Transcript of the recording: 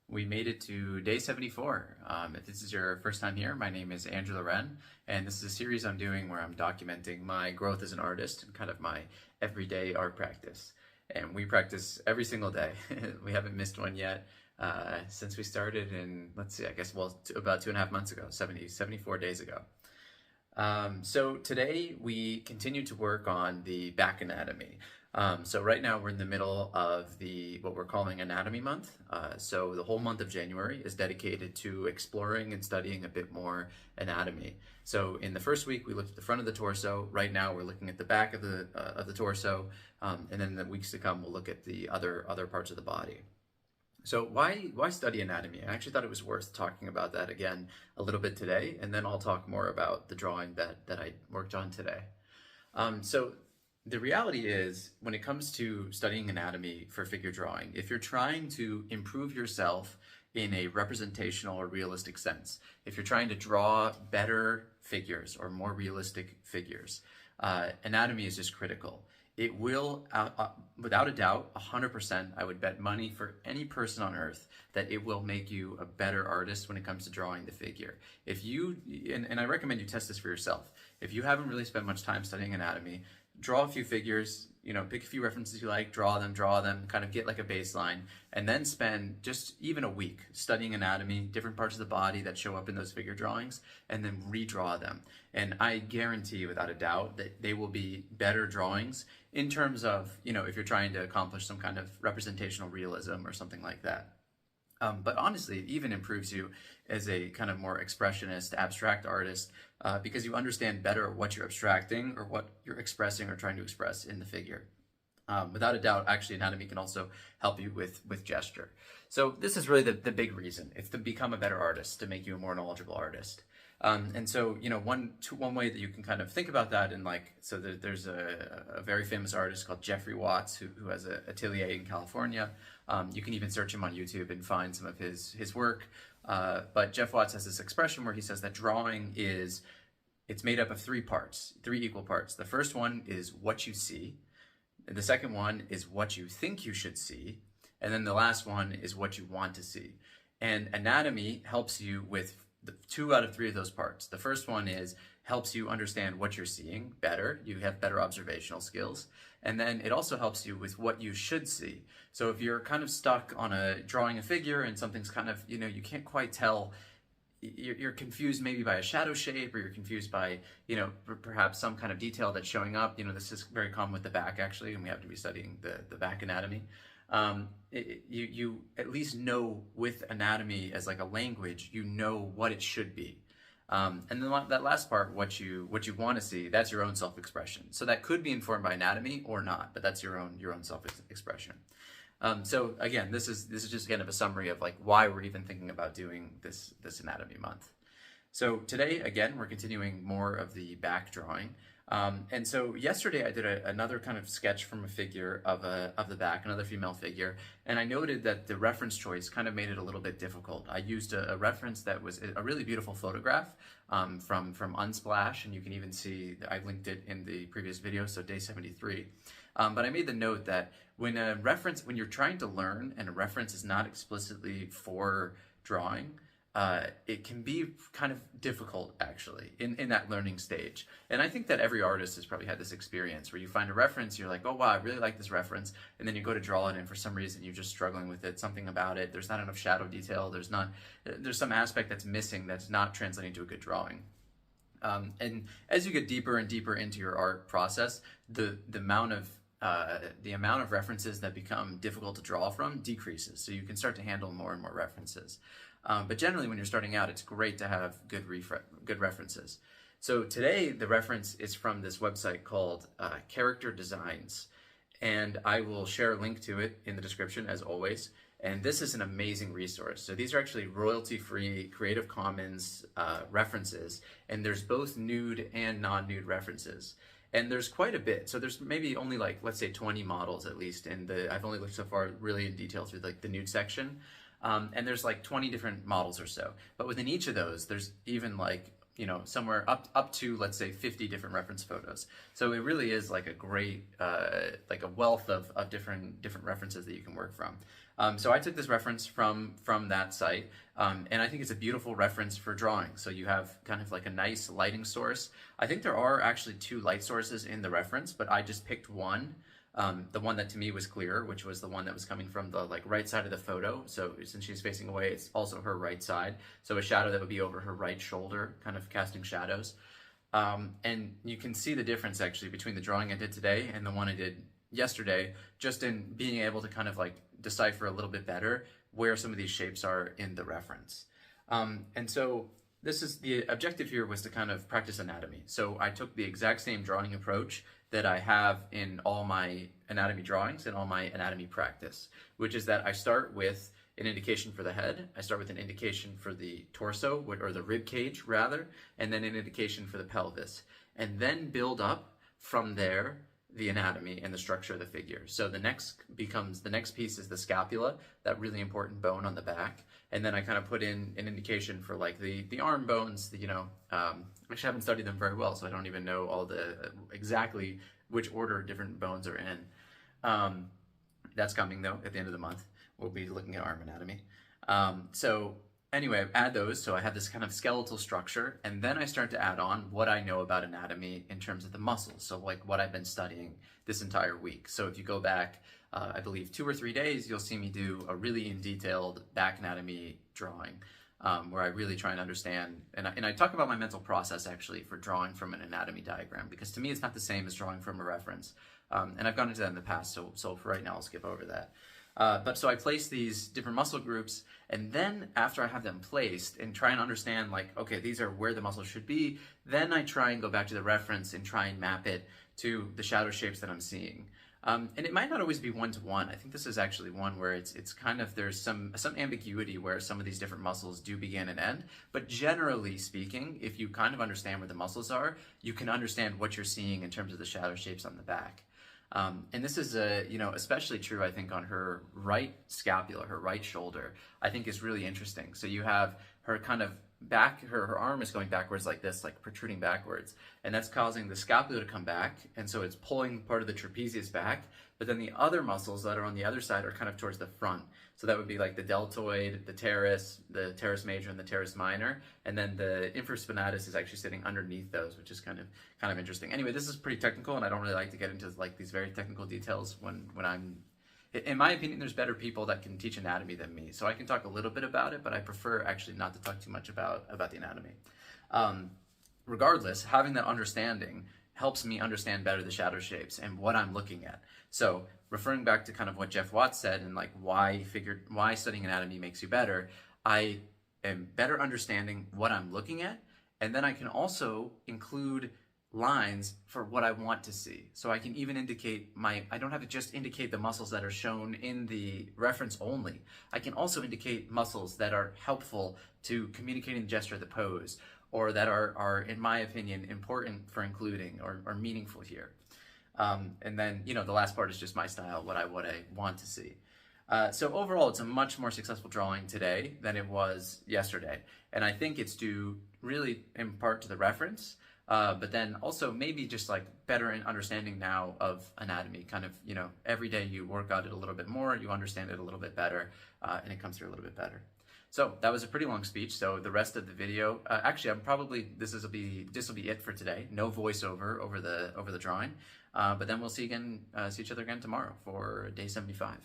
We made it to day 74. If this is your first time here, my name is Andrew Loren, and this is a series I'm doing where I'm documenting my growth as an artist and kind of my everyday art practice. And we practice every single day. We haven't missed one yet since we started in, let's see, I guess, well, about 2.5 months ago, 74 days ago. So today we continue to work on the back anatomy. So right now we're in the middle of what we're calling Anatomy Month. So the whole month of January is dedicated to exploring and studying a bit more anatomy. So in the first week we looked at the front of the torso. Right now we're looking at the back of the torso, and then in the weeks to come we'll look at the other parts of the body. So why study anatomy? I actually thought it was worth talking about that again a little bit today, and then I'll talk more about the drawing that I worked on today. So the reality is, when it comes to studying anatomy for figure drawing, if you're trying to improve yourself in a representational or realistic sense, if you're trying to draw better figures or more realistic figures, anatomy is just critical. It will, without a doubt, 100%, I would bet money for any person on earth that it will make you a better artist when it comes to drawing the figure. If you, and I recommend you test this for yourself, if you haven't really spent much time studying anatomy, draw a few figures, pick a few references you like, draw them, kind of get like a baseline, and then spend just even a week studying anatomy, different parts of the body that show up in those figure drawings, and then redraw them. And I guarantee without a doubt that they will be better drawings in terms of, if you're trying to accomplish some kind of representational realism or something like that. But honestly, it even improves you as a kind of more expressionist, abstract artist, because you understand better what you're abstracting or what you're expressing or trying to express in the figure. Without a doubt, actually, anatomy can also help you with gesture. So this is really the big reason. It's to become a better artist, to make you a more knowledgeable artist. And so, one way that you can kind of think about that, and there's a very famous artist called Jeffrey Watts who has an atelier in California. You can even search him on YouTube and find some of his work. But Jeff Watts has this expression where he says that drawing it's made up of three equal parts. The first one is what you see. The second one is what you think you should see. And then the last one is what you want to see. And anatomy helps you with 2 out of 3 of those parts. The first one helps you understand what you're seeing better. You have better observational skills. And then it also helps you with what you should see. So if you're kind of stuck on drawing a figure and something's kind of, you can't quite tell, you're confused maybe by a shadow shape, or you're confused by, perhaps some kind of detail that's showing up. This is very common with the back, actually, and we have to be studying the back anatomy. You at least know with anatomy as like a language, what it should be. And then that last part, what you want to see, that's your own self-expression. So that could be informed by anatomy or not, but that's your own self-expression. So again, this is just kind of a summary of like why we're even thinking about doing this anatomy month. So today, again, we're continuing more of the back drawing. And so yesterday I did another kind of sketch from a figure of the back, another female figure, and I noted that the reference choice kind of made it a little bit difficult. I used a reference that was a really beautiful photograph from Unsplash, and you can even see, I linked it in the previous video, so day 73. But I made the note that when you're trying to learn and a reference is not explicitly for drawing, it can be kind of difficult, actually, in that learning stage. And I think that every artist has probably had this experience where you find a reference, you're like, oh wow, I really like this reference, and then you go to draw it, and for some reason you're just struggling with it, something about it, there's not enough shadow detail, there's some aspect that's missing that's not translating to a good drawing. And as you get deeper and deeper into your art process, the amount of references that become difficult to draw from decreases, so you can start to handle more and more references. But generally, when you're starting out, it's great to have good references. So today, the reference is from this website called Character Designs, and I will share a link to it in the description, as always. And this is an amazing resource. So these are actually royalty-free, Creative Commons references, and there's both nude and non-nude references. And there's quite a bit. So there's maybe only like, let's say 20 models at least, and I've only looked so far really in detail through like the nude section. And there's like 20 different models or so. But within each of those, there's even like, somewhere up to, let's say, 50 different reference photos. So it really is like a great, like a wealth of different references that you can work from. So I took this reference from that site, and I think it's a beautiful reference for drawing. So you have kind of like a nice lighting source. I think there are actually 2 light sources in the reference, but I just picked one. The one that to me was clearer, which was the one that was coming from the right side of the photo. So since she's facing away, it's also her right side. So a shadow that would be over her right shoulder, kind of casting shadows. And you can see the difference actually between the drawing I did today and the one I did yesterday, just in being able to kind of like decipher a little bit better where some of these shapes are in the reference. And so this is the objective here, was to kind of practice anatomy. So I took the exact same drawing approach that I have in all my anatomy drawings and all my anatomy practice, which is that I start with an indication for the head, I start with an indication for the torso, or the rib cage rather, and then an indication for the pelvis, and then build up from there the anatomy and the structure of the figure. So the next piece is the scapula, that really important bone on the back, and then I kind of put in an indication for like the arm bones, which I haven't studied them very well, so I don't even know all the exactly which order different bones are in. That's coming though at the end of the month. We'll be looking at arm anatomy. So anyway, add those, so I have this kind of skeletal structure, and then I start to add on what I know about anatomy in terms of the muscles, so like what I've been studying this entire week. So if you go back, I believe 2 or 3 days, you'll see me do a really detailed back anatomy drawing, where I really try and understand, and I talk about my mental process actually for drawing from an anatomy diagram, because to me it's not the same as drawing from a reference. And I've gone into that in the past, so for right now I'll skip over that. But so I place these different muscle groups, and then after I have them placed and try and understand, like, okay, these are where the muscles should be, then I try and go back to the reference and try and map it to the shadow shapes that I'm seeing. And it might not always be one-to-one. I think this is actually one where it's kind of, there's some ambiguity where some of these different muscles do begin and end. But generally speaking, if you kind of understand where the muscles are, you can understand what you're seeing in terms of the shadow shapes on the back. And this is especially true, I think, on her right scapula, her right shoulder, I think is really interesting. So you have her kind of back, her arm is going backwards like this, like protruding backwards, and that's causing the scapula to come back, and so it's pulling part of the trapezius back, but then the other muscles that are on the other side are kind of towards the front. So that would be like the deltoid, the teres major, and the teres minor, and then the infraspinatus is actually sitting underneath those, which is kind of interesting. Anyway, this is pretty technical, and I don't really like to get into like these very technical details when I'm, in my opinion, there's better people that can teach anatomy than me. So I can talk a little bit about it, but I prefer actually not to talk too much about the anatomy. Regardless, having that understanding helps me understand better the shadow shapes and what I'm looking at. So referring back to kind of what Jeff Watts said and like why studying anatomy makes you better, I am better understanding what I'm looking at, and then I can also include lines for what I want to see. So I can even indicate I don't have to just indicate the muscles that are shown in the reference only. I can also indicate muscles that are helpful to communicating the gesture of the pose, or that are in my opinion, important for including or meaningful here. And then, the last part is just my style, what I want to see. So overall, it's a much more successful drawing today than it was yesterday. And I think it's due really in part to the reference, but then also maybe just like better in understanding now of anatomy. Kind of, every day you work on it a little bit more, you understand it a little bit better, and it comes through a little bit better. So that was a pretty long speech. So the rest of the video, actually, this will be it for today. No voiceover over the drawing, but then we'll see each other again tomorrow for day 75.